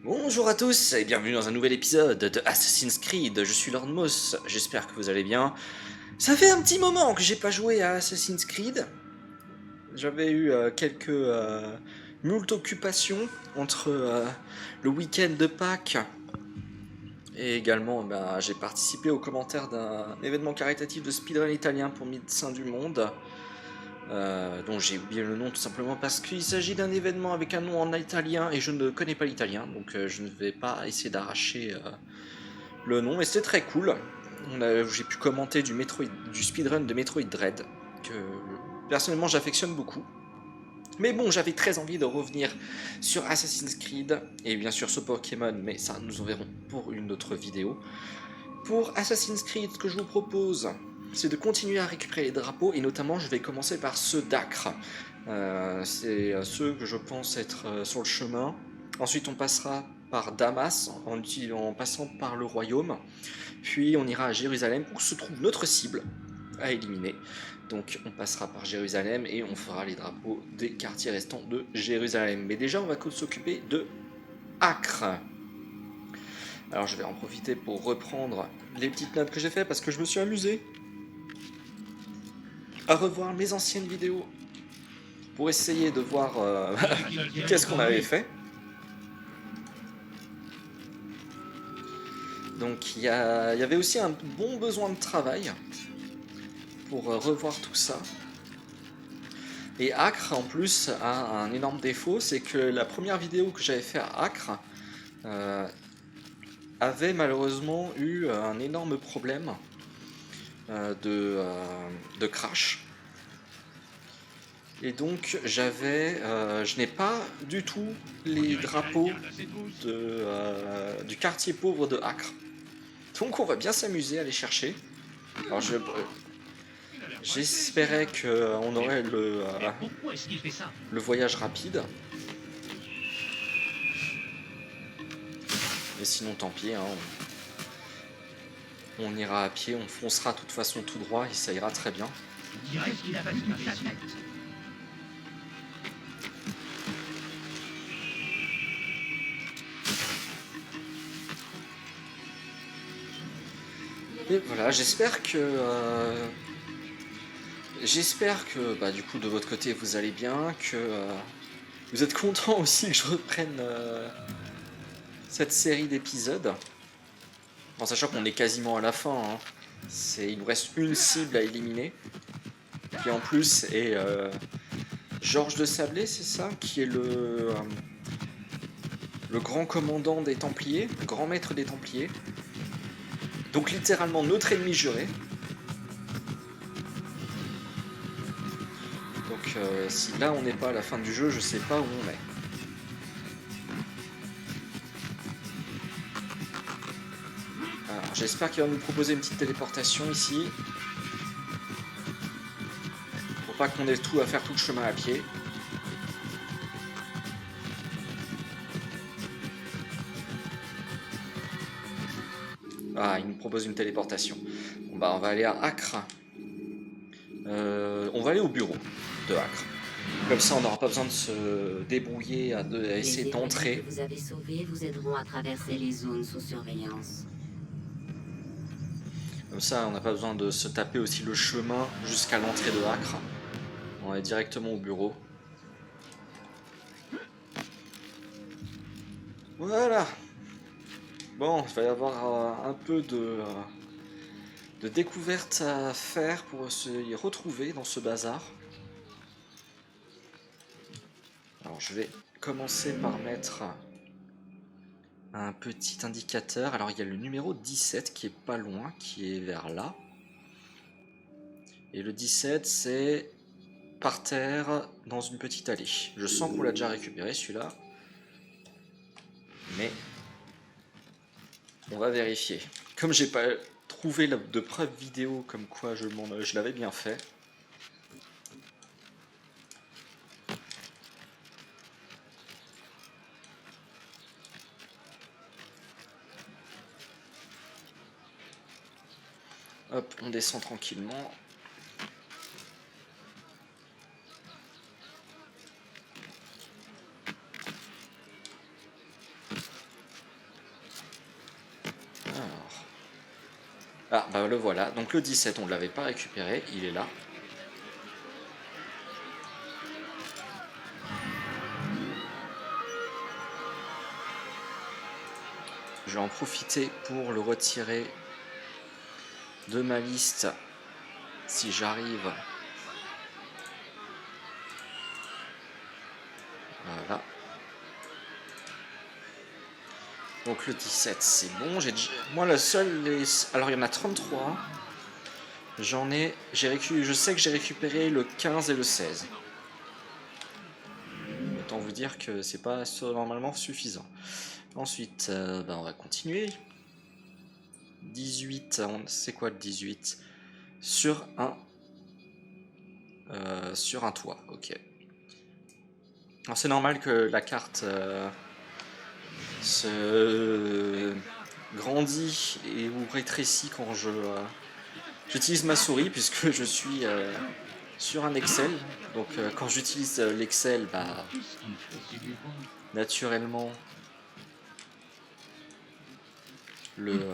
Bonjour à tous et bienvenue dans un nouvel épisode de Assassin's Creed, je suis Lord Moss, j'espère que vous allez bien. Ça fait un petit moment que j'ai pas joué à Assassin's Creed, j'avais eu quelques moult occupations entre le week-end de Pâques et également j'ai participé aux commentaires d'un événement caritatif de speedrun italien pour Médecins du Monde, dont j'ai oublié le nom tout simplement parce qu'il s'agit d'un événement avec un nom en italien et je ne connais pas l'italien, donc je ne vais pas essayer d'arracher le nom, et c'était très cool. J'ai pu commenter du speedrun de Metroid Dread, que personnellement j'affectionne beaucoup. Mais bon, j'avais très envie de revenir sur Assassin's Creed, et bien sûr sur Pokémon, mais ça nous en verrons pour une autre vidéo. Pour Assassin's Creed, ce que je vous propose, c'est de continuer à récupérer les drapeaux, et notamment je vais commencer par ceux d'Acre. C'est ceux que je pense être sur le chemin. Ensuite on passera par Damas, en passant par le royaume. Puis on ira à Jérusalem où se trouve notre cible à éliminer. Donc on passera par Jérusalem et on fera les drapeaux des quartiers restants de Jérusalem. Mais déjà on va s'occuper de Acre. Alors je vais en profiter pour reprendre les petites notes que j'ai fait parce que je me suis amusé à revoir mes anciennes vidéos pour essayer de voir qu'est-ce qu'on avait fait. Donc il y avait aussi un bon besoin de travail pour revoir tout ça. Et Acre en plus a un énorme défaut, c'est que la première vidéo que j'avais fait à Acre euh, avait malheureusement eu un énorme problème de crash. Et donc je n'ai pas du tout les drapeaux du quartier pauvre de Acre. Donc on va bien s'amuser à les chercher. Alors j'espérais qu'on aurait le voyage rapide. Mais sinon tant pis, hein, on ira à pied, on foncera de toute façon tout droit et ça ira très bien. Et voilà, j'espère que du coup de votre côté vous allez bien, que vous êtes content aussi que je reprenne cette série d'épisodes. En sachant qu'on est quasiment à la fin, hein. Il nous reste une cible à éliminer, qui en plus est Georges de Sablé, c'est ça, qui est le grand commandant des Templiers, le grand maître des Templiers. Donc littéralement notre ennemi juré. Donc si là on n'est pas à la fin du jeu, je sais pas où on est. Alors j'espère qu'il va nous proposer une petite téléportation ici. Pour pas qu'on ait tout à faire tout le chemin à pied. Ah, il nous propose une téléportation. Bon bah on va aller à Acre. On va aller au bureau de Acre. Comme ça, on n'aura pas besoin de se débrouiller à essayer d'entrer. Les que vous avez sauvés vous aideront à traverser les zones sous surveillance. Comme ça, on n'a pas besoin de se taper aussi le chemin jusqu'à l'entrée de Acre. On est directement au bureau. Voilà. Bon, il va y avoir un peu de découverte à faire pour se y retrouver dans ce bazar. Alors, je vais commencer par mettre un petit indicateur. Alors, il y a le numéro 17 qui est pas loin, qui est vers là. Et le 17, c'est par terre dans une petite allée. Je sens qu'on l'a déjà récupéré celui-là. Mais on va vérifier. Comme j'ai pas trouvé de preuves vidéo comme quoi je l'avais bien fait. Hop, on descend tranquillement. Ah, bah le voilà. Donc le 17, on ne l'avait pas récupéré. Il est là. Je vais en profiter pour le retirer de ma liste si j'arrive. Voilà. Donc le 17 c'est bon. Moi le seul. Alors il y en a 33. Je sais que j'ai récupéré le 15 et le 16. Autant vous dire que c'est pas normalement suffisant. Ensuite, on va continuer. 18, c'est quoi le 18? Sur un toit, ok. Alors c'est normal que la carte se grandit ou rétrécit quand j'utilise ma souris puisque je suis sur un Excel. Donc quand j'utilise l'Excel, naturellement le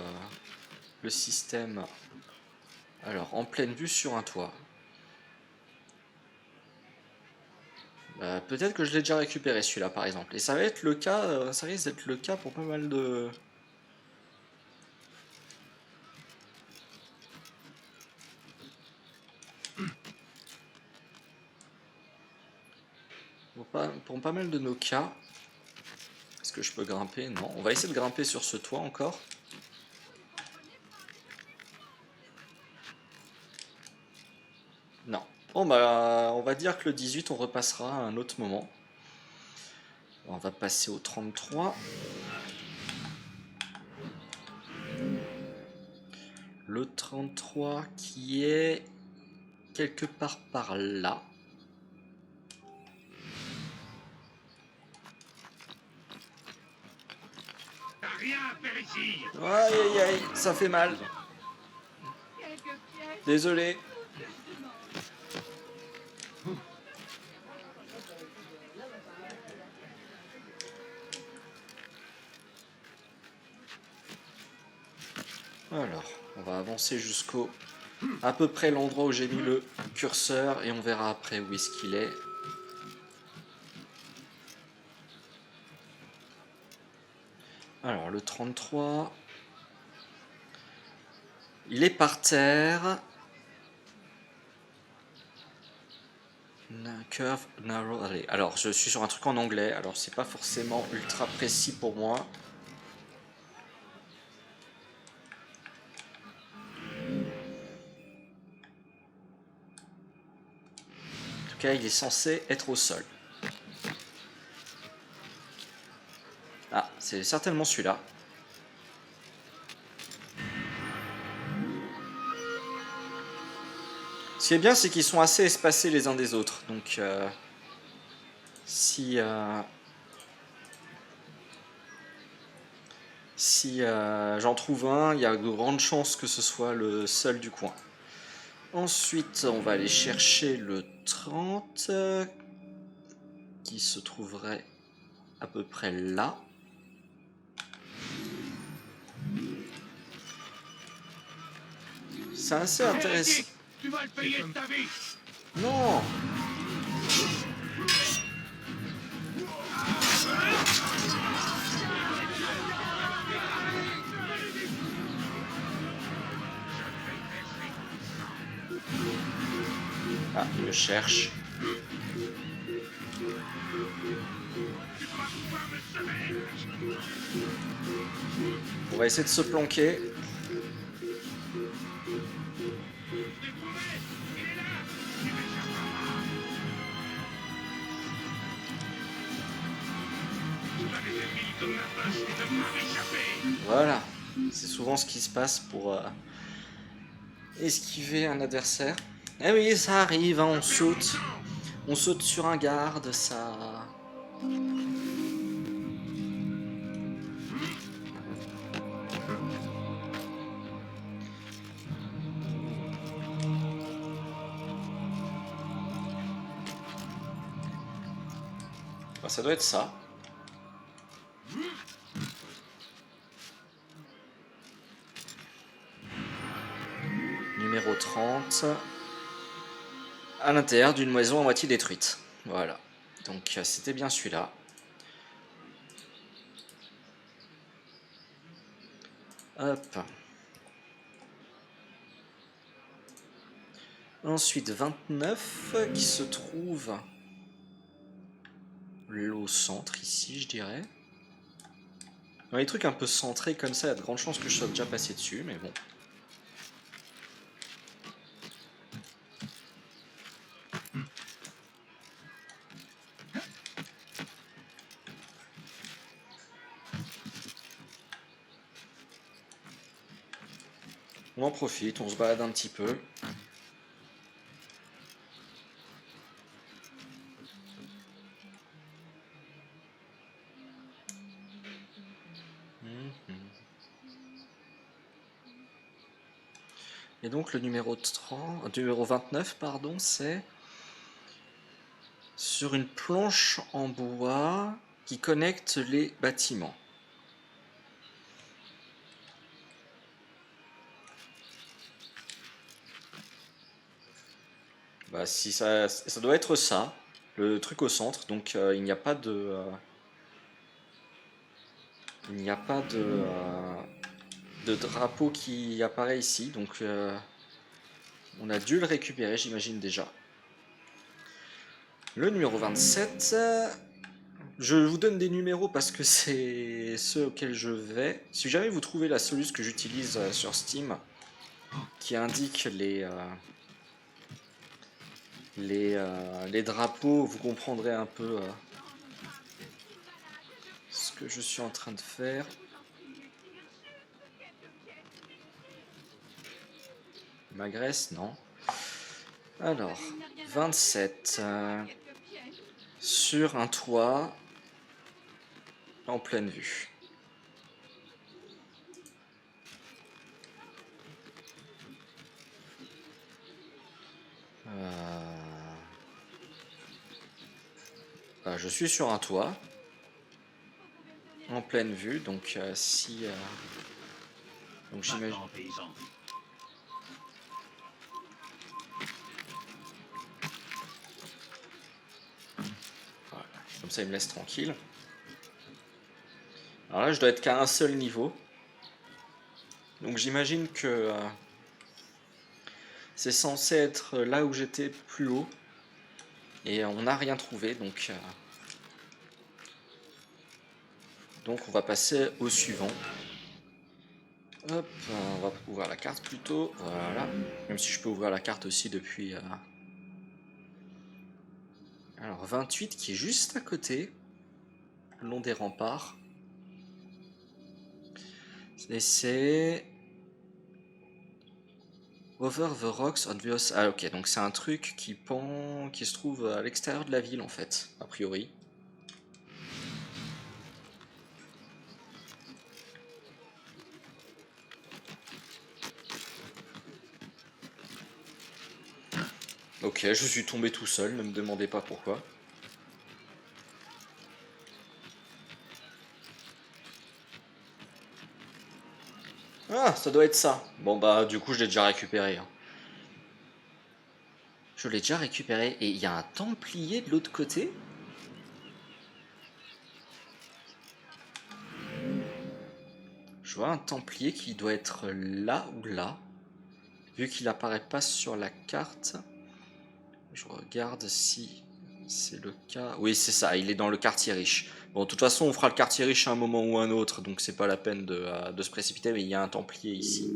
système. Alors en pleine vue sur un toit. Peut-être que je l'ai déjà récupéré celui-là par exemple. Et ça va être le cas, ça risque d'être le cas pour pas mal de. Pour pas mal de nos cas. Est-ce que je peux grimper? Non. On va essayer de grimper sur ce toit encore. Non. Bon on va dire que le 18 on repassera à un autre moment. On va passer au 33. Le 33 qui est quelque part par là. Aïe aïe aïe, ça fait mal. Désolé. Alors, on va avancer jusqu'au à peu près l'endroit où j'ai mis le curseur et on verra après où est-ce qu'il est. Alors, le 33, il est par terre. Curve, narrow, allez. Alors, je suis sur un truc en anglais, alors c'est pas forcément ultra précis pour moi. En tout cas, il est censé être au sol. Ah, c'est certainement celui-là. Ce qui est bien, c'est qu'ils sont assez espacés les uns des autres. Donc, si j'en trouve un, il y a de grandes chances que ce soit le seul du coin. Ensuite, on va aller chercher le 30 qui se trouverait à peu près là. C'est assez intéressant. Tu vas le payer de ta vie. Non. Ah, il me cherche. On va essayer de se planquer. Voilà, c'est souvent ce qui se passe pour esquiver un adversaire. Eh oui, ça arrive, hein, on saute sur un garde, ça. Bah, ça doit être ça. numéro 30. À l'intérieur d'une maison à moitié détruite. Voilà. Donc c'était bien celui-là. Hop. Ensuite 29 qui se trouve au centre ici, je dirais. Dans les trucs un peu centrés comme ça, il y a de grandes chances que je sois déjà passé dessus, mais bon. On en profite, on se balade un petit peu. Et donc le numéro 29, pardon, c'est sur une planche en bois qui connecte les bâtiments. Bah si ça doit être ça, le truc au centre. Donc il n'y a pas de de drapeau qui apparaît ici. Donc on a dû le récupérer, j'imagine déjà. Le numéro 27. Je vous donne des numéros parce que c'est ceux auxquels je vais. Si jamais vous trouvez la soluce que j'utilise sur Steam, qui indique les drapeaux, vous comprendrez un peu ce que je suis en train de faire. M'agresse, non. Alors, 27 sur un toit en pleine vue. Je suis sur un toit en pleine vue, donc donc j'imagine. Voilà. Comme ça, il me laisse tranquille. Alors là, je dois être qu'à un seul niveau. Donc j'imagine que c'est censé être là où j'étais plus haut. Et on n'a rien trouvé, donc on va passer au suivant. Hop, on va ouvrir la carte plutôt. Voilà. Même si je peux ouvrir la carte aussi depuis... Alors 28 qui est juste à côté, le long des remparts. Et c'est... Over the rocks on the... Ah ok, donc c'est un truc qui se trouve à l'extérieur de la ville en fait, a priori. Ok, je suis tombé tout seul, ne me demandez pas pourquoi. Ah, ça doit être ça. Bon bah du coup je l'ai déjà récupéré. Hein. Je l'ai déjà récupéré et il y a un templier de l'autre côté. Je vois un templier qui doit être là ou là. Vu qu'il apparaît pas sur la carte. Je regarde si c'est le cas. Oui, c'est ça, il est dans le quartier riche. Bon, de toute façon, on fera le quartier riche à un moment ou un autre, donc c'est pas la peine de se précipiter, mais il y a un templier ici.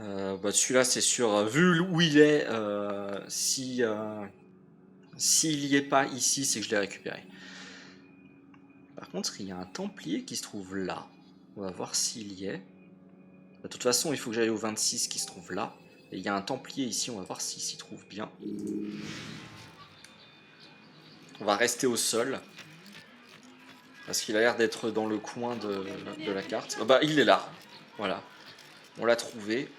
Celui-là, c'est sûr, vu où il est, s'il y est pas ici, c'est que je l'ai récupéré. Par contre, il y a un templier qui se trouve là. On va voir s'il y est. De toute façon, il faut que j'aille au 26 qui se trouve là. Et il y a un templier ici, on va voir s'il s'y trouve bien. On va rester au sol. Parce qu'il a l'air d'être dans le coin de la carte. Bah, il est là. Voilà. On l'a trouvé.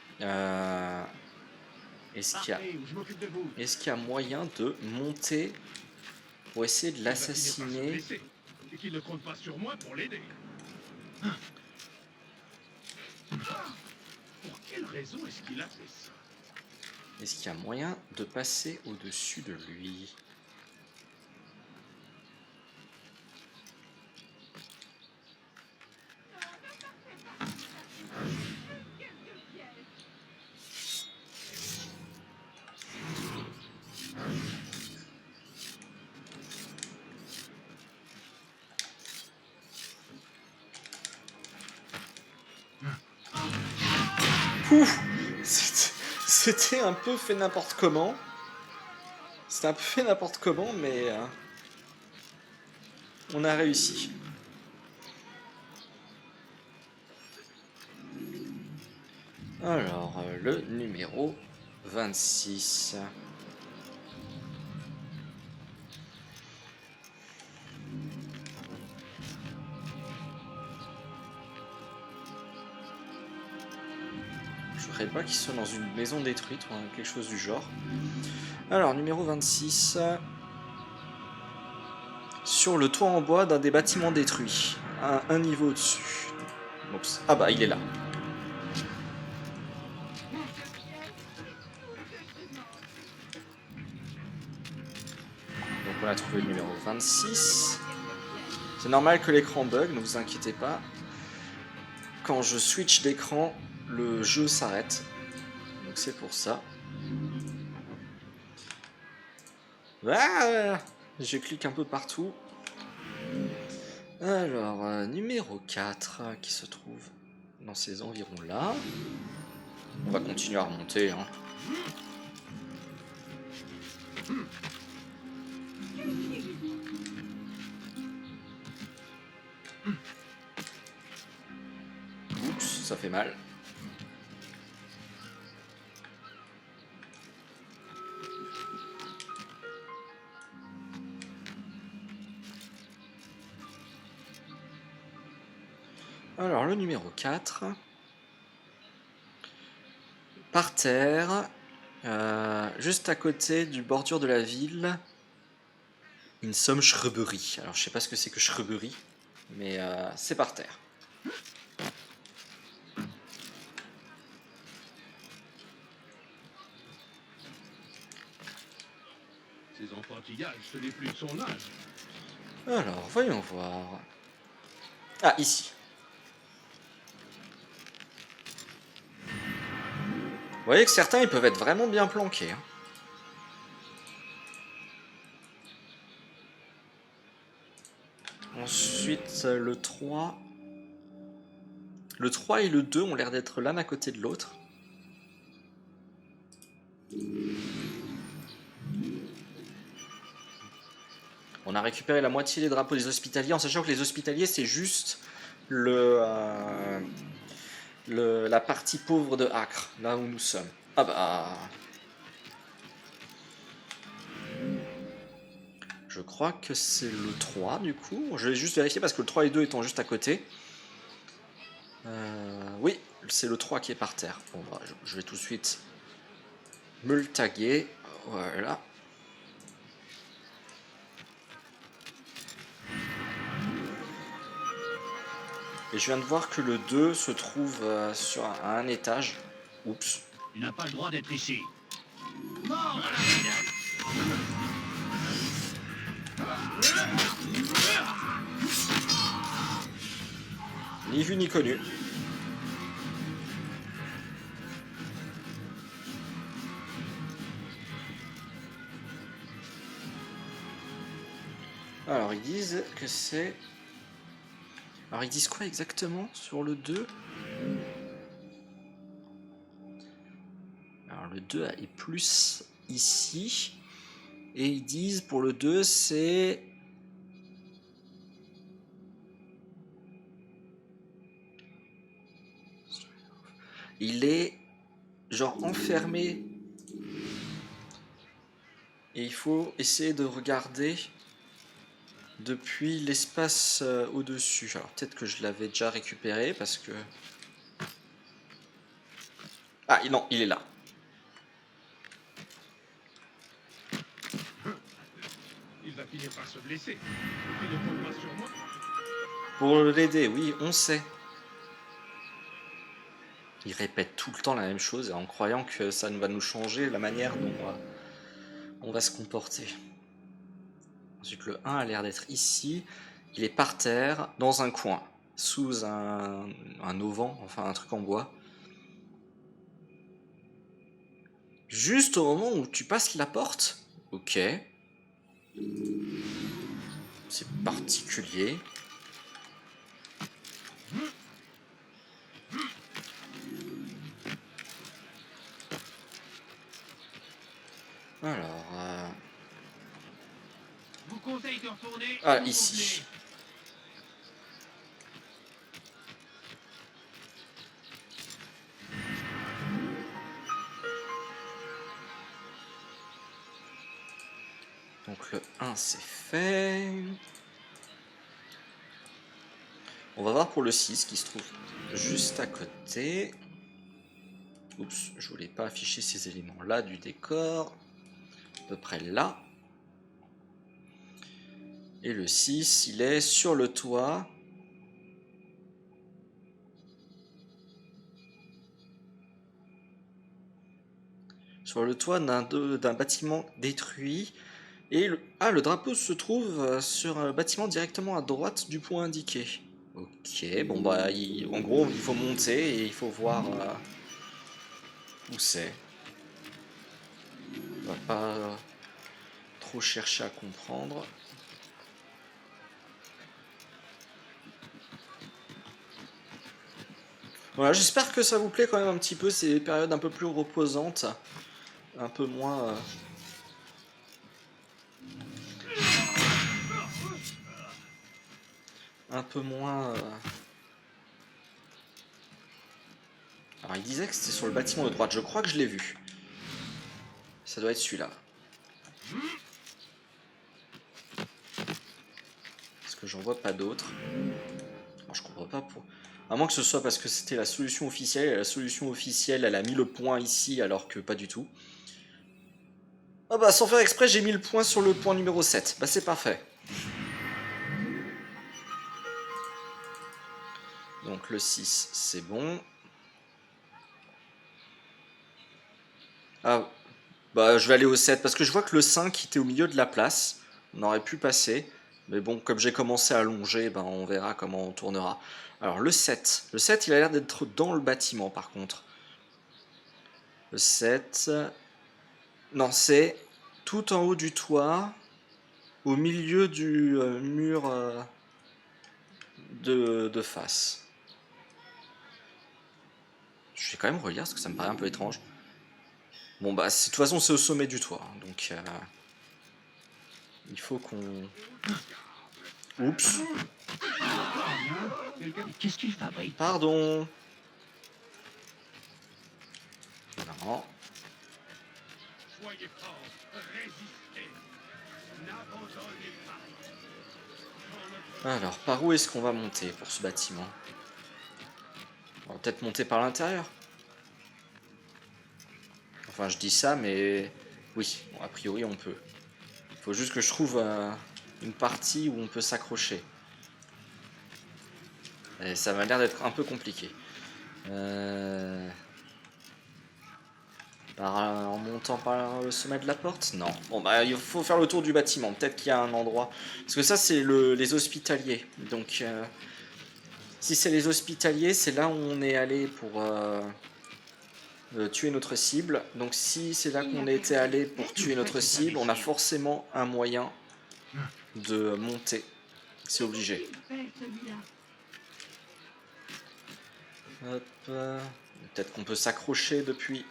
Est-ce qu'il y a moyen de monter pour essayer de l'assassiner? Et qu'il ne compte pas sur moi pour l'aider. Pour quelle raison est-ce qu'il a fait ça? Est-ce qu'il y a moyen de passer au-dessus de lui? Ouf, c'était un peu fait n'importe comment. C'était un peu fait n'importe comment, mais on a réussi. Alors, le numéro 26. Je voudrais pas qu'il soit dans une maison détruite ou quelque chose du genre. Alors, numéro 26. Sur le toit en bois d'un des bâtiments détruits. Un niveau au-dessus. Ah bah, il est là. Donc on a trouvé le numéro 26. C'est normal que l'écran bug, ne vous inquiétez pas. Quand je switch d'écran, le jeu s'arrête. Donc c'est pour ça. Ah, je clique un peu partout. Alors, numéro 4 qui se trouve dans ces environs-là. On va continuer à remonter. Hein. Oups, ça fait mal. Alors, le numéro 4. Par terre, juste à côté du bordure de la ville, une somme shrubbery. Alors, je sais pas ce que c'est que shrubbery, mais c'est par terre. Ces enfantillages, ce n'est plus de son âge. Alors, voyons voir. Ah, ici. Vous voyez que certains, ils peuvent être vraiment bien planqués. Hein. Ensuite, le 3. Le 3 et le 2 ont l'air d'être l'un à côté de l'autre. On a récupéré la moitié des drapeaux des hospitaliers, en sachant que les hospitaliers, c'est juste la partie pauvre de Acre, là où nous sommes. Ah bah... Je crois que c'est le 3 du coup. Je vais juste vérifier parce que le 3 et 2 étant juste à côté. Oui, c'est le 3 qui est par terre. Bon, bah, je vais tout de suite me le taguer. Voilà. Et je viens de voir que le 2 se trouve sur un étage. Oups. Il n'a pas le droit d'être ici. Ni vu ni connu. Alors ils disent que c'est... Alors ils disent quoi exactement sur le 2 ? Alors le 2 est plus ici. Et ils disent pour le 2 c'est... Il est genre enfermé. Et il faut essayer de regarder depuis l'espace au-dessus. Alors peut-être que je l'avais déjà récupéré parce que... Ah non, il est là. Il va finir par se blesser. Il ne compte pas sur moi. Pour l'aider, oui, on sait. Il répète tout le temps la même chose en croyant que ça va nous changer la manière dont on va se comporter. Ensuite, le 1 a l'air d'être ici. Il est par terre, dans un coin, sous un auvent, enfin un truc en bois. Juste au moment où tu passes la porte. Ok. C'est particulier. Alors... Je vous conseille de retourner Ah, où vous ici. venez. Donc le 1 c'est fait. On va voir pour le 6 qui se trouve juste à côté. Oups, je voulais pas afficher ces éléments là du décor. À peu près là. Et le 6, il est sur le toit. Sur le toit d'un bâtiment détruit. Et le drapeau se trouve sur un bâtiment directement à droite du point indiqué. Ok, bon bah en gros il faut monter et il faut voir où c'est. On va pas trop chercher à comprendre. Voilà, j'espère que ça vous plaît quand même un petit peu ces périodes un peu plus reposantes. Un peu moins... un peu moins... Alors il disait que c'était sur le bâtiment de droite, je crois que je l'ai vu. Ça doit être celui-là. Parce que j'en vois pas d'autres. Je comprends pas pour... À moins que ce soit parce que c'était la solution officielle, et la solution officielle elle a mis le point ici alors que pas du tout. Ah bah sans faire exprès j'ai mis le point sur le point numéro 7. Bah c'est parfait. Donc le 6 c'est bon. Ah bah je vais aller au 7 parce que je vois que le 5 était au milieu de la place. On aurait pu passer. Mais bon, comme j'ai commencé à longer, ben on verra comment on tournera. Alors le 7. Le 7 il a l'air d'être dans le bâtiment par contre. Le 7... Non, c'est tout en haut du toit, au milieu du mur de face. Je vais quand même relire parce que ça me paraît un peu étrange. Bon bah de toute façon c'est au sommet du toit, hein, donc il faut qu'on... Oups. Qu'est-ce qu'il fabrique? Pardon. Non. Soyez forts, résistez. N'abandonnez pas. Alors par où est-ce qu'on va monter pour ce bâtiment? On va peut-être monter par l'intérieur. Enfin je dis ça mais... Oui, bon, a priori on peut. Il faut juste que je trouve une partie où on peut s'accrocher. Et ça m'a l'air d'être un peu compliqué. En montant par le sommet de la porte? Non. Bon bah il faut faire le tour du bâtiment. Peut-être qu'il y a un endroit. Parce que ça c'est les hospitaliers. Donc si c'est les hospitaliers, c'est là où on est allé pour tuer notre cible. Donc si c'est là qu'on était allé pour tuer notre cible, on a forcément un moyen de monter. C'est obligé. Hop. Peut-être qu'on peut s'accrocher depuis.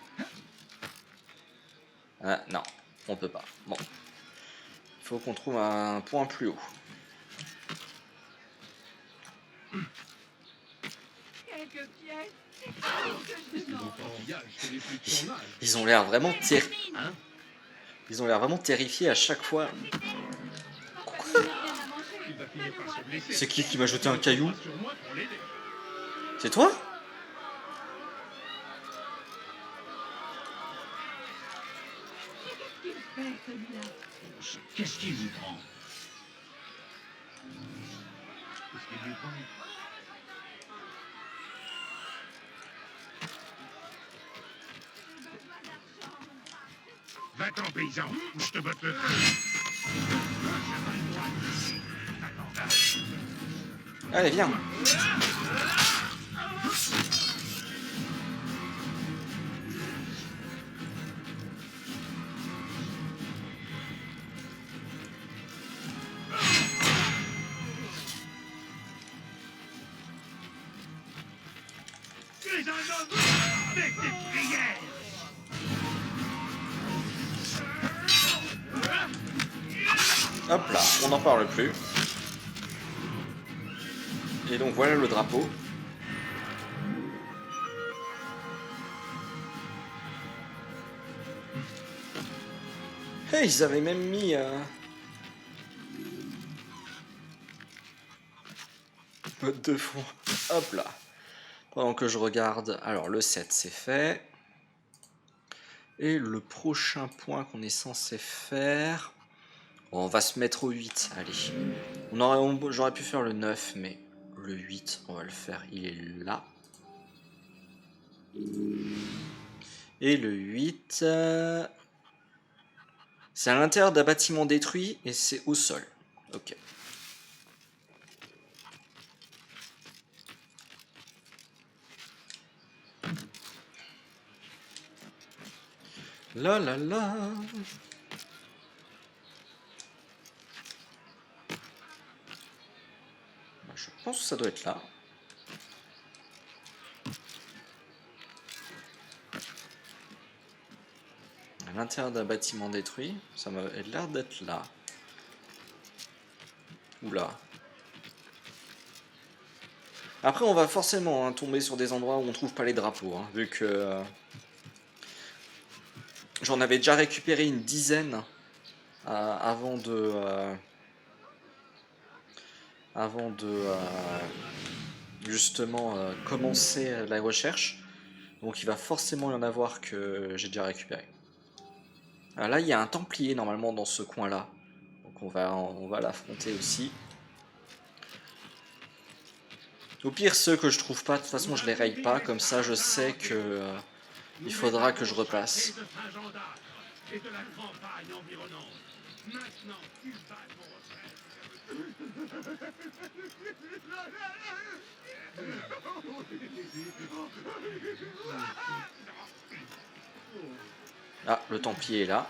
Ah, non, on peut pas. Bon. Il faut qu'on trouve un point plus haut. Ils ont l'air vraiment Ils ont l'air vraiment terrifiés à chaque fois. Il va finir par se blesser. C'est qui m'a jeté un caillou? Sur moi pour l'aider. C'est toi? Qu'est-ce qu'il lui prend? Qu'est-ce qu'il lui prend? Va-t'en, paysan, ou je te botte le trou. Allez, viens. Tu es un homme avec des prières. Hop là, on n'en parle plus. Et donc voilà le drapeau. Hey, ils avaient même mis... mode de fond. Hop là. Pendant que je regarde... Alors le 7 c'est fait. Et le prochain point qu'on est censé faire... Bon, on va se mettre au 8, allez. J'aurais pu faire le 9, mais le 8, on va le faire, il est là. Et le 8... c'est à l'intérieur d'un bâtiment détruit et c'est au sol. Ok. La la la. Je pense que ça doit être là. À l'intérieur d'un bâtiment détruit, ça m'a l'air d'être là. Oula. Après, on va forcément tomber sur des endroits où on trouve pas les drapeaux, vu que j'en avais déjà récupéré une dizaine avant de justement commencer la recherche. Donc il va forcément y en avoir que j'ai déjà récupéré. Là, il y a un Templier normalement dans ce coin-là. Donc on va l'affronter aussi. Au pire, ceux que je trouve pas, de toute façon, je les raye pas. Comme ça, je sais que il faudra que je repasse. Et de la campagne environnante. Maintenant, tu vas mon Ah, le Templier est là.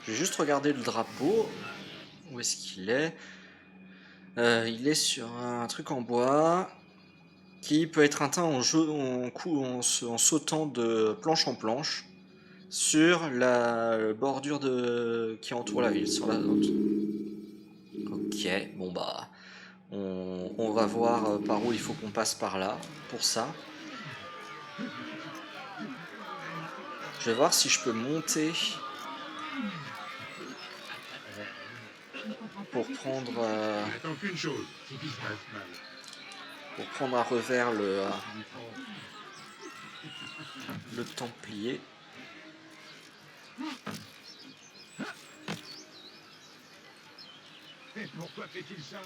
Je vais juste regarder le drapeau. Où est-ce qu'il est, il est sur un truc en bois qui peut être atteint en sautant de planche en planche sur la bordure qui entoure la ville. Sur la... Ok, bon bah... On va voir par où il faut qu'on passe par là pour ça. Je vais voir si je peux monter pour prendre Attends qu'une chose, c'est qu'il se passe mal. pour prendre à revers le Templier. Et pourquoi fait-il ça?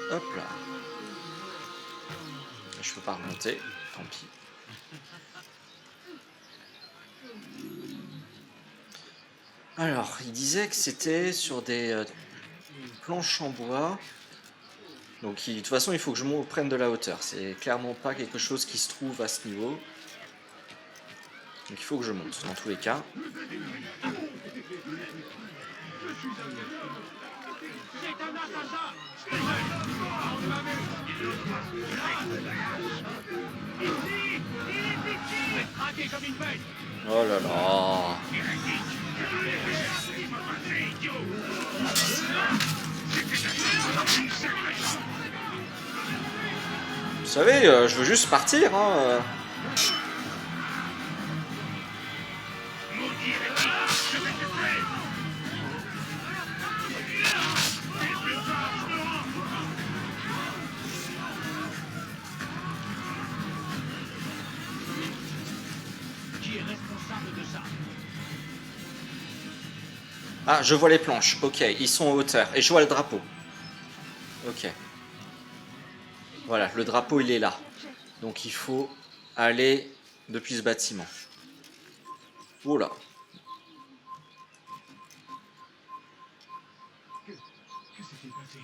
Hop là. Je peux pas remonter, tant pis. Alors, il disait que c'était sur des planches en bois. Donc, de toute façon, il faut que je prenne de la hauteur. C'est clairement pas quelque chose qui se trouve à ce niveau. Donc, il faut que je monte, dans tous les cas. Oh là là. Vous savez, je veux juste partir, hein. Qui est responsable de ça? Ah, je vois les planches. Ok, ils sont en hauteur. Et je vois le drapeau. Ok. Voilà, le drapeau, il est là. Donc il faut aller depuis ce bâtiment. Oula. Que s'est-il passé?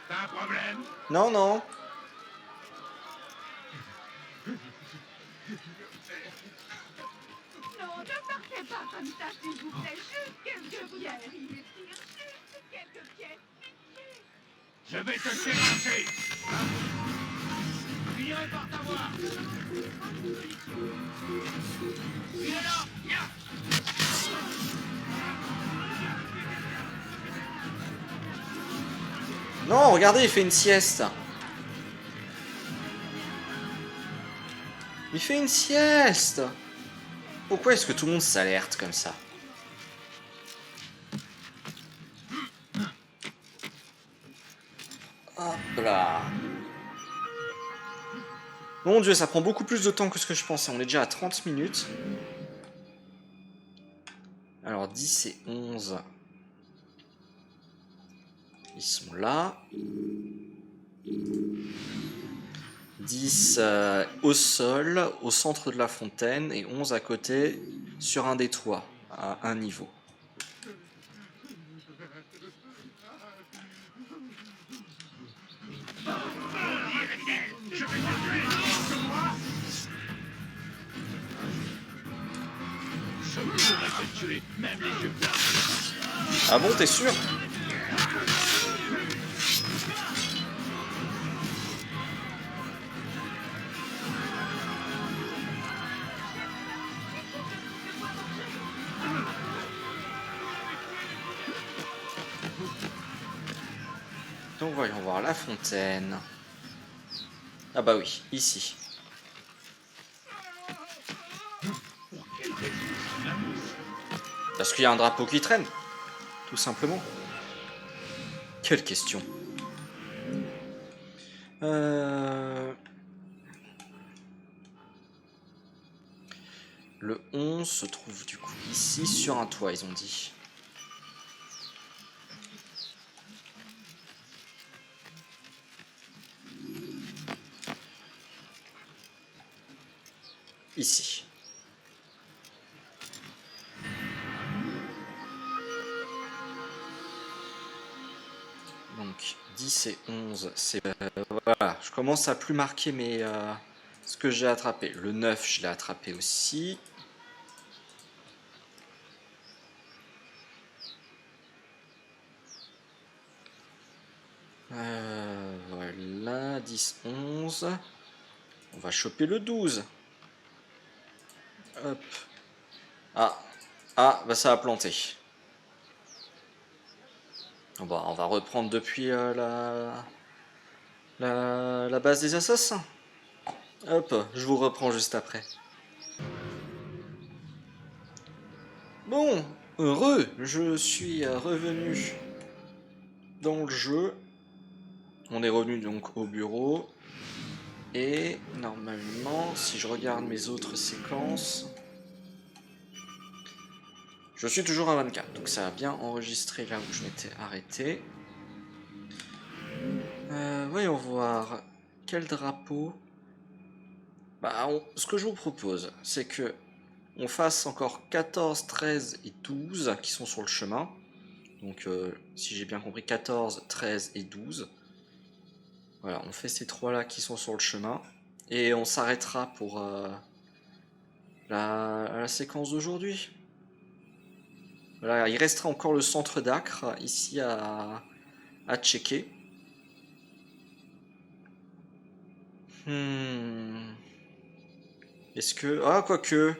T'as un problème? Non, non. Non, ne partez pas comme ça, s'il vous plaît. Juste quelques pierres, il est pire. Juste quelques pièces. Pitié. Je vais te terrasser. Finirai par t'avoir. Il est là. Viens. Non, regardez, il fait une sieste. Il fait une sieste. Pourquoi est-ce que tout le monde s'alerte comme ça? Hop là. Mon Dieu, ça prend beaucoup plus de temps que ce que je pensais. On est déjà à 30 minutes. Alors 10 et 11. Ils sont là. 10 au sol, au centre de la fontaine, et 11 à côté, sur un des toits, à un niveau. Je vais te tuer. Lance-moi. Je pourrais te tuer, même les yeux fermés. Ah bon, t'es sûr? Donc voyons voir la fontaine. Ah bah oui, ici. Parce qu'il y a un drapeau qui traîne, tout simplement. Quelle question. Le 11 se trouve du coup ici, sur un toit, ils ont dit. Ici. Donc 10 et 11, c'est... voilà, je commence à plus marquer mes, ce que j'ai attrapé. Le 9, je l'ai attrapé aussi. Voilà, 10, 11. On va choper le 12. Hop. Ah, bah ça a planté. Bon, on va reprendre depuis la base des assassins. Hop, je vous reprends juste après. Bon, heureux, je suis revenu dans le jeu. On est revenu donc au bureau. Et normalement, si je regarde mes autres séquences, je suis toujours à 24. Donc ça a bien enregistré là où je m'étais arrêté. Voyons voir. Quel drapeau? Bah, ce que je vous propose, c'est que on fasse encore 14, 13 et 12 qui sont sur le chemin. Donc, si j'ai bien compris, 14, 13 et 12. Voilà, on fait ces trois-là qui sont sur le chemin. Et on s'arrêtera pour la séquence d'aujourd'hui. Voilà, il restera encore le centre d'Acre ici à checker. Est-ce que... Ah, quoique...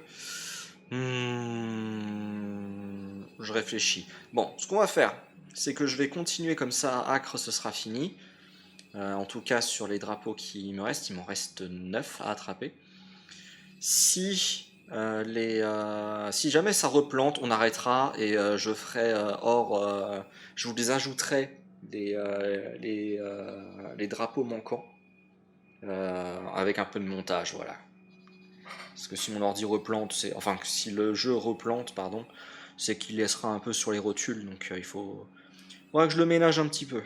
Je réfléchis. Bon, ce qu'on va faire, c'est que je vais continuer comme ça. Acre, ce sera fini. En tout cas, sur les drapeaux qui me restent, il m'en reste 9 à attraper. Si Si jamais ça replante, on arrêtera et je ferai je vous les ajouterai les drapeaux manquants avec un peu de montage, voilà. Parce que si mon ordi replante, enfin si le jeu replante, pardon, c'est qu'il laissera un peu sur les rotules, donc faudra que je le ménage un petit peu.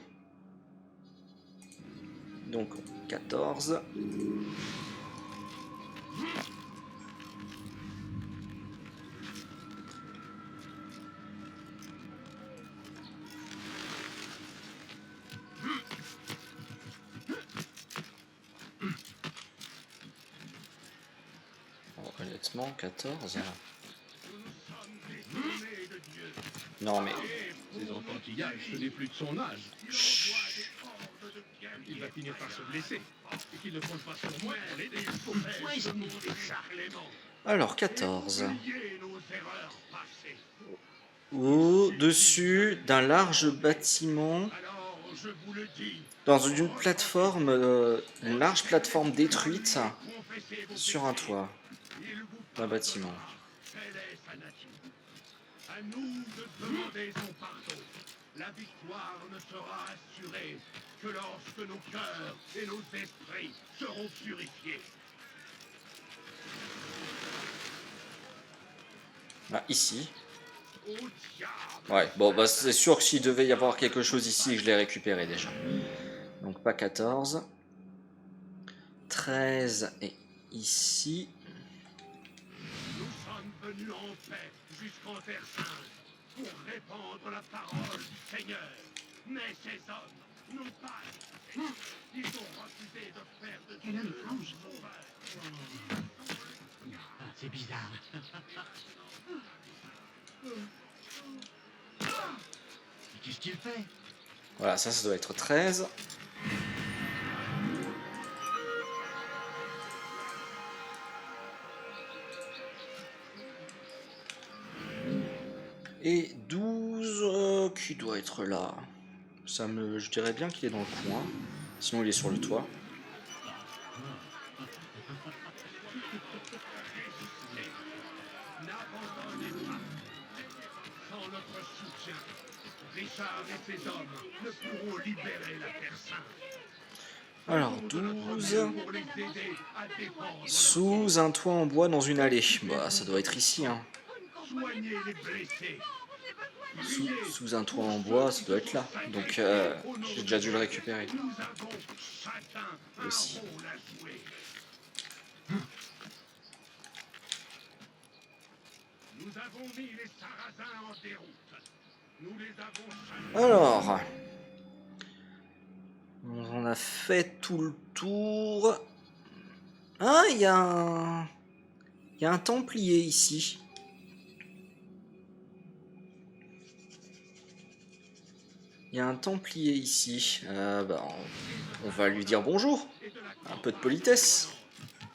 Donc 14. Honnêtement, 14. Non mais. Ces enfants qui gâchent, ce n'est plus de son âge. Il va finir par se blesser. Et qu'il ne compte pas sur moi pour l'aider. Pourquoi je m'y décharnement? Alors 14. Oubliez nos erreurs passées. Au-dessus d'un large bâtiment, Alors, je vous le dis, dans une plateforme, une large plateforme détruite confessez vos sur un péchés. toit Il vous d'un bâtiment. Telle est sa nature. À nous de demander son pardon. La victoire ne sera assurée que lorsque nos cœurs et nos esprits seront purifiés. Ah, ici. Au diable! Ouais, bon, bah c'est sûr que s'il devait y avoir quelque chose ici, je l'ai récupéré déjà. Donc pas 14. 13 et ici. Nous sommes venus en paix jusqu'en Terre Sainte pour répandre la parole du Seigneur. Mais ces hommes n'ont pas écouté. Ils ont refusé de faire de Quel homme Dieu leur étrange. sauveur. C'est bizarre. Qu'est-ce qu'il fait? Voilà, ça doit être 13. Et 12, qui doit être là? Je dirais bien qu'il est dans le coin. Sinon, il est sur le toit. N'abandonnez pas. Sans notre soutien, Richard et ses hommes ne pourront libérer la Terre Sainte. Alors, 12. Pour les aider à défendre. Sous un toit en bois dans une allée. Bah, ça doit être ici, hein. Soignez les blessés. Sous un toit en bois, ça doit être là. Donc, j'ai déjà dû le récupérer. Nous avons chacun un Aussi. rôle à jouer. Nous avons mis les Sarrasins en déroute. Nous les avons chacun. Alors, on a fait tout le tour. Ah, il y a un templier ici. Il y a un templier ici. Bah, on va lui dire bonjour. Un peu de politesse.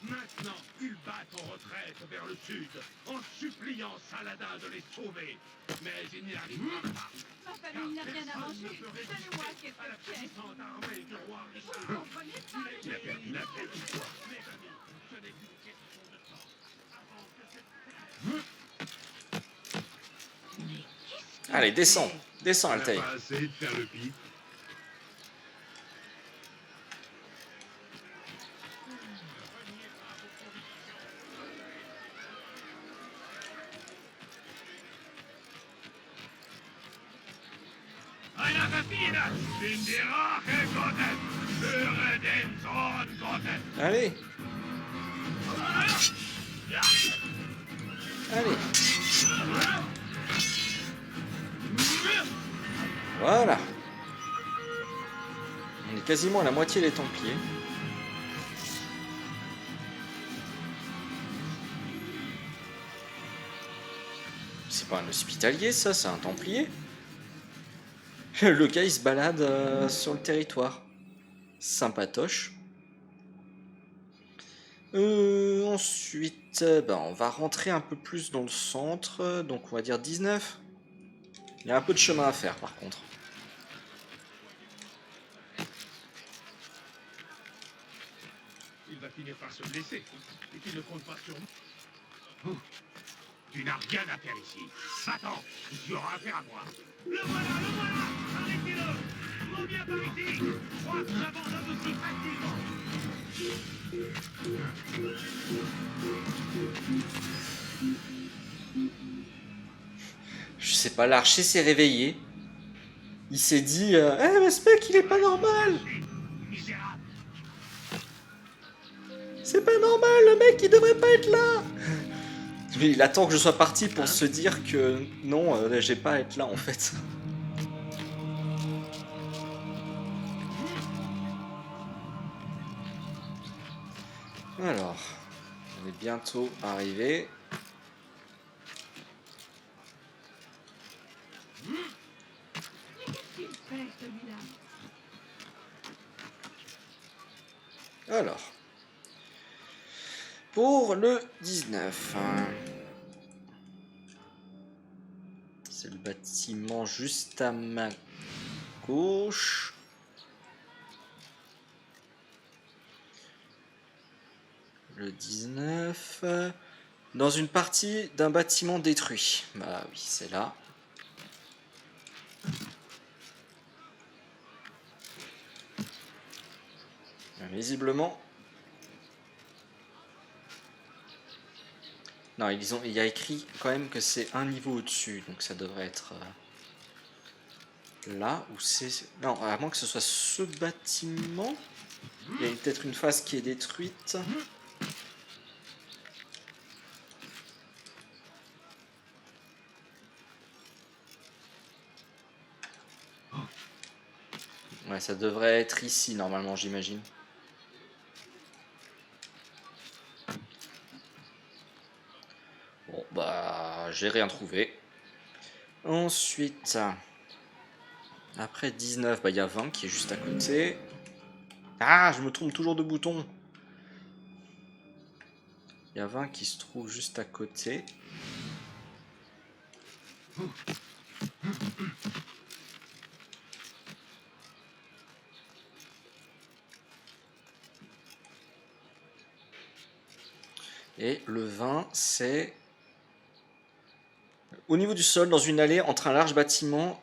Maintenant, ils battent en retraite vers le sud, en suppliant Saladin de les sauver. Mais ils n'y arriveront pas. Ma famille n'a rien à Personne manger. ne peut résister Donnez-moi à la quelques pièces. puissante armée du roi Richard. Vous comprenez pas? Il a perdu la tête du roi. Mes amis, ce n'est qu'une question de temps. Avant que cette terre... Allez, descends. Descends, Altaïr. Pas assez de faire le pic. Einer Befehle! In die Rache Gottes! Höre den Zorn Gottes! Allez. Allez. Voilà. On est quasiment à la moitié des Templiers. C'est pas un hospitalier, ça, c'est un Templier. Le gars, il se balade sur le territoire. Sympatoche. Ensuite, on va rentrer un peu plus dans le centre. Donc, on va dire 19. Il y a un peu de chemin à faire, par contre. Il va finir par se blesser. Et qu'il ne compte pas sur nous. Tu n'as rien à faire ici. Va-t'en, tu auras affaire à moi. Le voilà, le voilà. Arrêtez-le. Reviens par ici. Je crois que j'abandonne aussi facilement. Je sais pas, l'archer s'est réveillé. Il s'est dit eh, mais ce mec, il est pas normal. Misérable. C'est pas normal, le mec, il devrait pas être là. Mais il attend que je sois parti pour se dire que non, j'ai pas à être là en fait. Alors, on est bientôt arrivé. Qu'est-ce qu'il fait, celui-là? Alors, pour le 19, c'est le bâtiment juste à ma gauche. Le 19, dans une partie d'un bâtiment détruit. Bah oui, c'est là. Visiblement. Non, il y a écrit quand même que c'est un niveau au-dessus, donc ça devrait être là où c'est. Non, à moins que ce soit ce bâtiment. Il y a peut-être une phase qui est détruite. Ouais, ça devrait être ici normalement, j'imagine. Bon, bah, j'ai rien trouvé. Ensuite, après 19, bah, il y a 20 qui est juste à côté. Ah, je me trompe toujours de bouton. Il y a 20 qui se trouve juste à côté. Et le 20, c'est au niveau du sol, dans une allée entre un large bâtiment,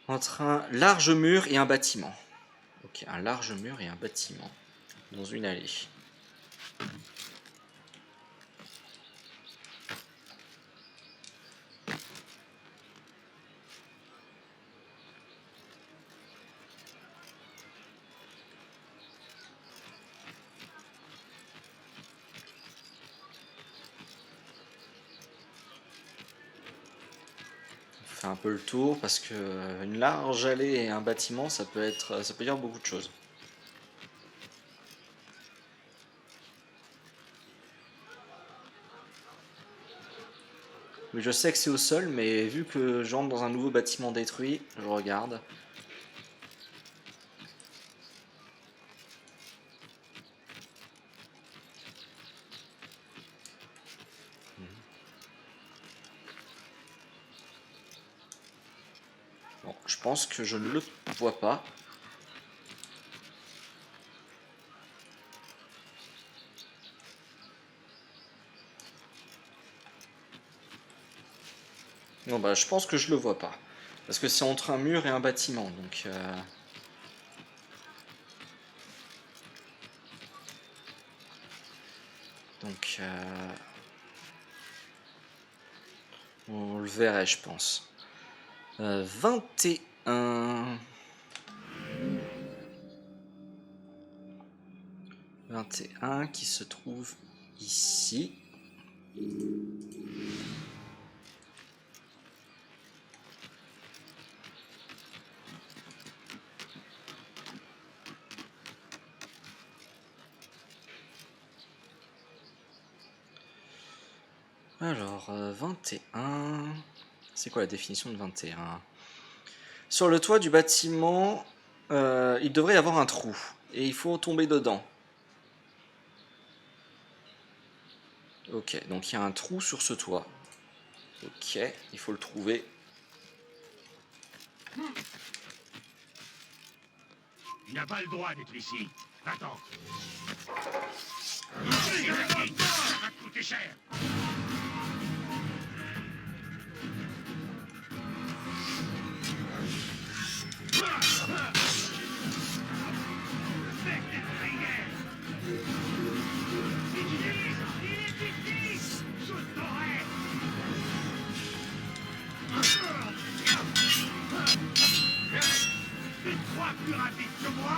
entre un large mur et un bâtiment. Ok, un large mur et un bâtiment dans une allée. On fait un peu le tour parce que une large allée et un bâtiment, ça peut dire beaucoup de choses. Mais je sais que c'est au sol, mais vu que j'entre dans un nouveau bâtiment détruit, je regarde. Bon, je pense que je ne le vois pas. Non, bah, je pense que je le vois pas. Parce que c'est entre un mur et un bâtiment, donc... Donc... on le verrait, je pense. 21... 21 qui se trouve ici. Alors, 21... C'est quoi la définition de 21? Sur le toit du bâtiment, il devrait y avoir un trou. Et il faut tomber dedans. Ok, donc il y a un trou sur ce toit. Ok, il faut le trouver. Tu n'as pas le droit d'être ici. Va-t'en. Ça va te coûter cher. Plus rapide que moi.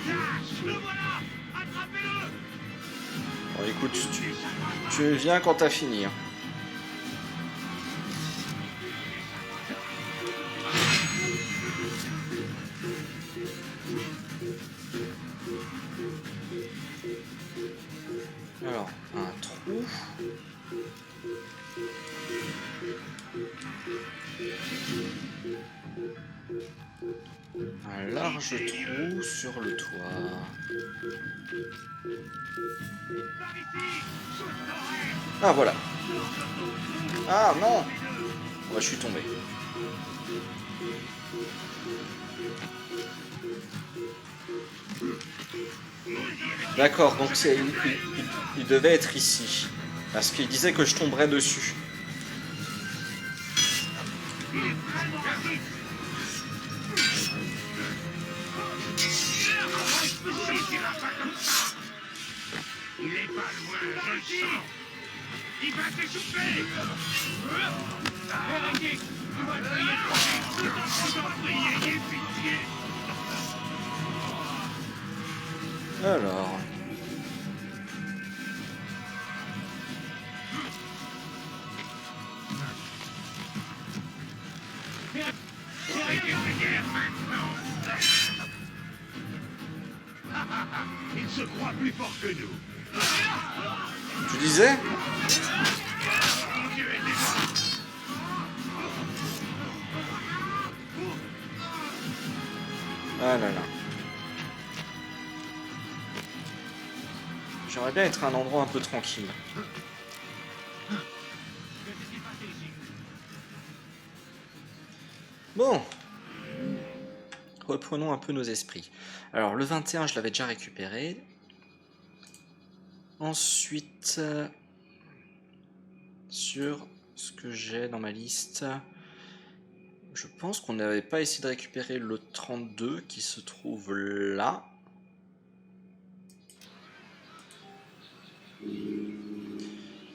Lâche, le voilà. Attrapez-le. Bon, écoute, tu viens quand t'as fini. Hein. Alors, un trou. Un large trou sur le toit. Ah voilà. Ah non. Oh, je suis tombé. D'accord, donc il devait être ici. Parce qu'il disait que je tomberais dessus. Il est pas loin, je le sens. Il va t'échapper. Véronique, tu vas prier pour lui. Je t'en prie, ayez pitié. Alors. Il se croit plus fort que nous. Tu disais? Ah là là. J'aimerais bien être à un endroit un peu tranquille. Bon. Reprenons un peu nos esprits. Alors, le 21, je l'avais déjà récupéré. Ensuite, sur ce que j'ai dans ma liste, je pense qu'on n'avait pas essayé de récupérer le 32 qui se trouve là.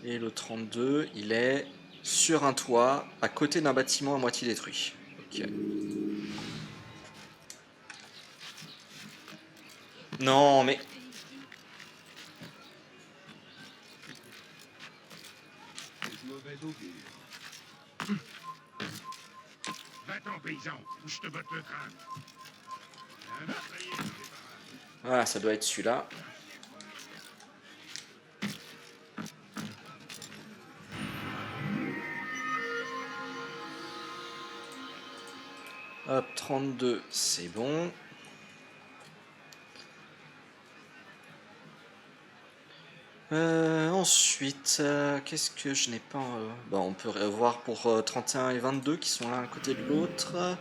Et le 32, il est sur un toit, à côté d'un bâtiment à moitié détruit. Ok. Non, mais... Va-t'en, paysan, ou je te botte le crâne. Voilà, ça doit être celui-là. Hop, 32, c'est bon. Ensuite, qu'est-ce que je n'ai pas... Bon, on peut voir pour 31 et 22 qui sont l'un à côté de l'autre.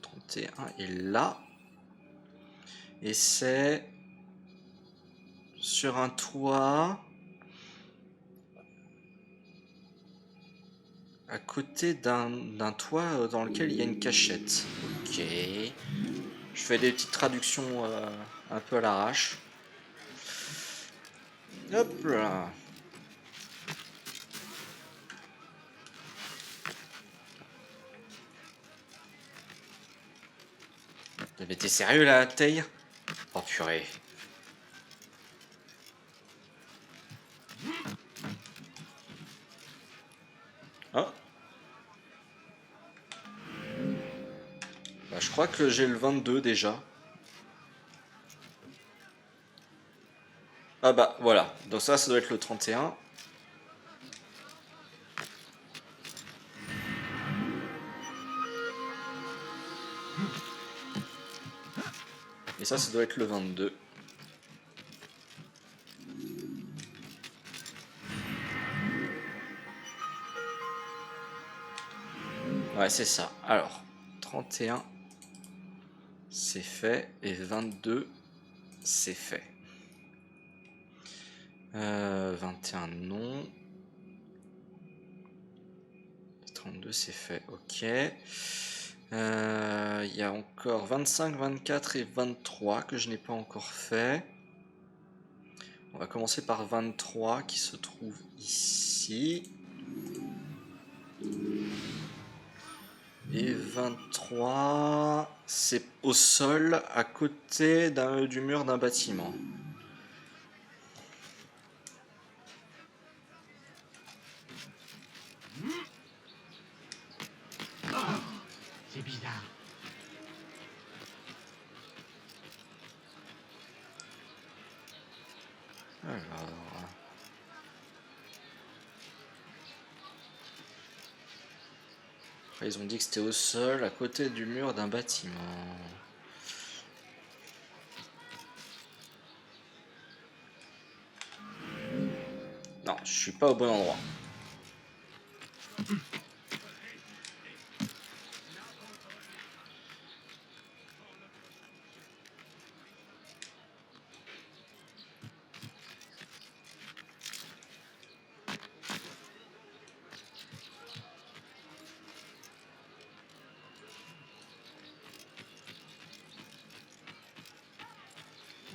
31 est là. Et c'est sur un toit à côté d'un toit dans lequel il y a une cachette. Ok. Je fais des petites traductions un peu à l'arrache. Hop là. Mais t'es sérieux là, Taille? Oh purée. Oh. Bah, je crois que j'ai le 22 déjà. Ah bah voilà, donc ça doit être le 31. Et ça doit être le 22. Ouais, c'est ça. Alors, 31, c'est fait. Et 22, c'est fait. 21, non. 32, c'est fait. Ok. Il y a encore 25, 24 et 23 que je n'ai pas encore fait. On va commencer par 23 qui se trouve ici. Et 23, c'est au sol, à côté du mur d'un bâtiment. C'est bizarre. Alors... Après, ils ont dit que c'était au sol, à côté du mur d'un bâtiment. Non, je suis pas au bon endroit.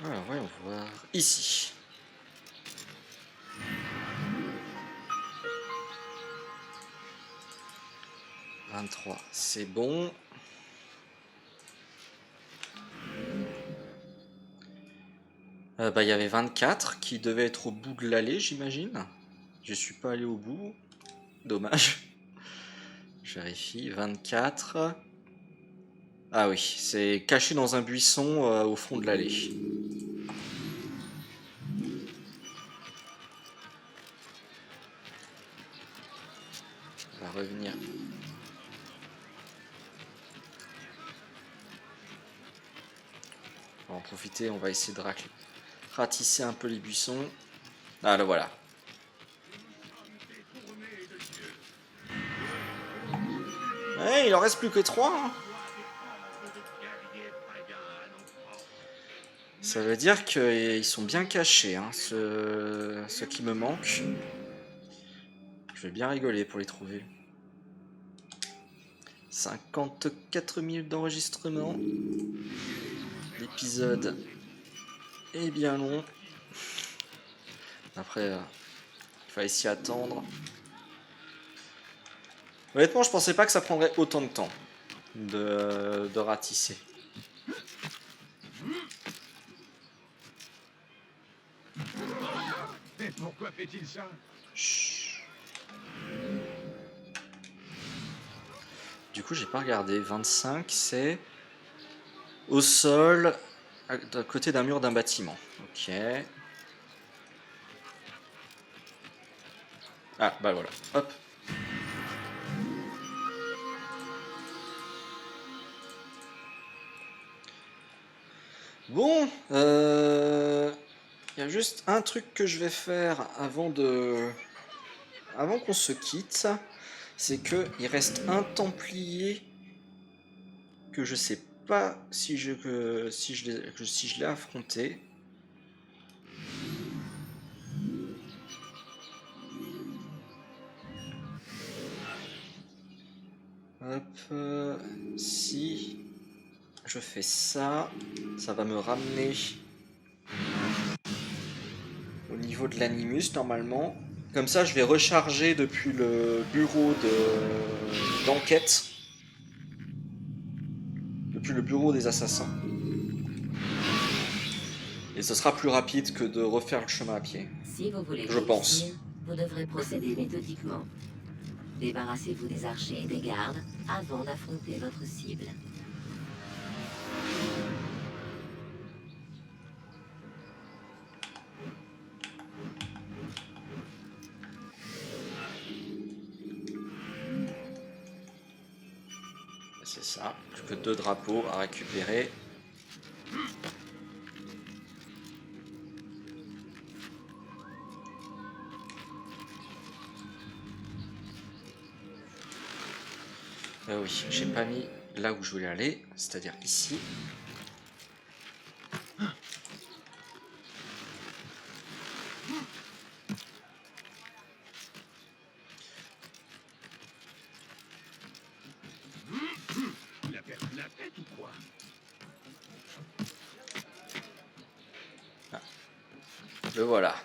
Alors, voyons voir. Ici. « 23, c'est bon. Il y avait 24 qui devait être au bout de l'allée, j'imagine. Je suis pas allé au bout. Dommage. Je vérifie. 24. Ah oui, c'est caché dans un buisson au fond de l'allée. On va revenir. On va en profiter, on va essayer de ratisser un peu les buissons. Ah là voilà. Ouais, il en reste plus que 3. Hein. Ça veut dire qu'ils sont bien cachés, hein, ceux qui me manquent. Je vais bien rigoler pour les trouver. 54 000 d'enregistrement. L'épisode est bien long. Après, il fallait s'y attendre. Honnêtement, je pensais pas que ça prendrait autant de temps de ratisser. Mais pourquoi fait-il ça? Chut. Du coup, j'ai pas regardé. 25, c'est au sol, à côté d'un mur d'un bâtiment. Ok. Ah, bah voilà. Hop. Bon, il y a juste un truc que je vais faire avant qu'on se quitte, c'est que il reste un Templier que je sais pas si je l'ai affronté. Hop, si je fais ça, ça va me ramener au niveau de l'animus normalement. Comme ça, je vais recharger depuis le bureau d'enquête, depuis le bureau des assassins. Et ce sera plus rapide que de refaire le chemin à pied. Si vous voulez Je pense. réussir, vous devrez procéder méthodiquement. Débarrassez-vous des archers et des gardes avant d'affronter votre cible. C'est ça, plus que 2 drapeaux à récupérer. Oui, j'ai pas mis là où je voulais aller, c'est-à-dire ici. Le voilà.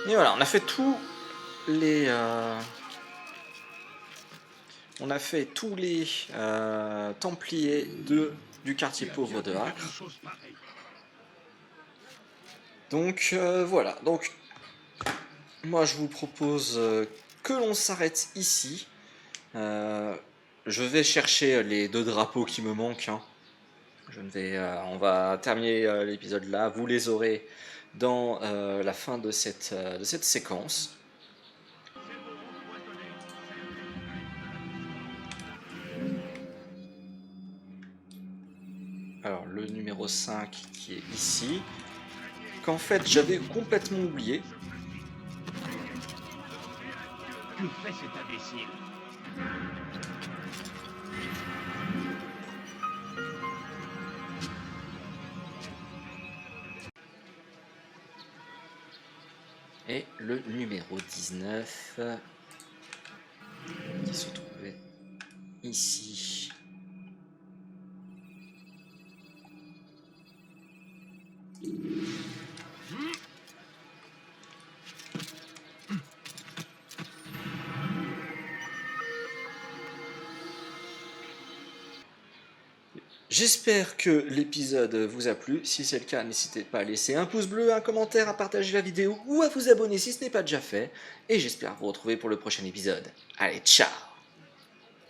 Et voilà, on a fait tous les... On a fait tous les Templiers du quartier pauvre de Acre. Donc voilà, donc moi je vous propose que l'on s'arrête ici. Je vais chercher les 2 drapeaux qui me manquent. Hein. On va terminer l'épisode là. Vous les aurez dans la fin de cette séquence. Alors le numéro 5 qui est ici, qu'en fait j'avais complètement oublié. Que fait cet imbécile? Et le numéro 19 qui se trouvait ici. J'espère que l'épisode vous a plu. Si c'est le cas, n'hésitez pas à laisser un pouce bleu, un commentaire, à partager la vidéo ou à vous abonner si ce n'est pas déjà fait. Et j'espère vous retrouver pour le prochain épisode. Allez, ciao!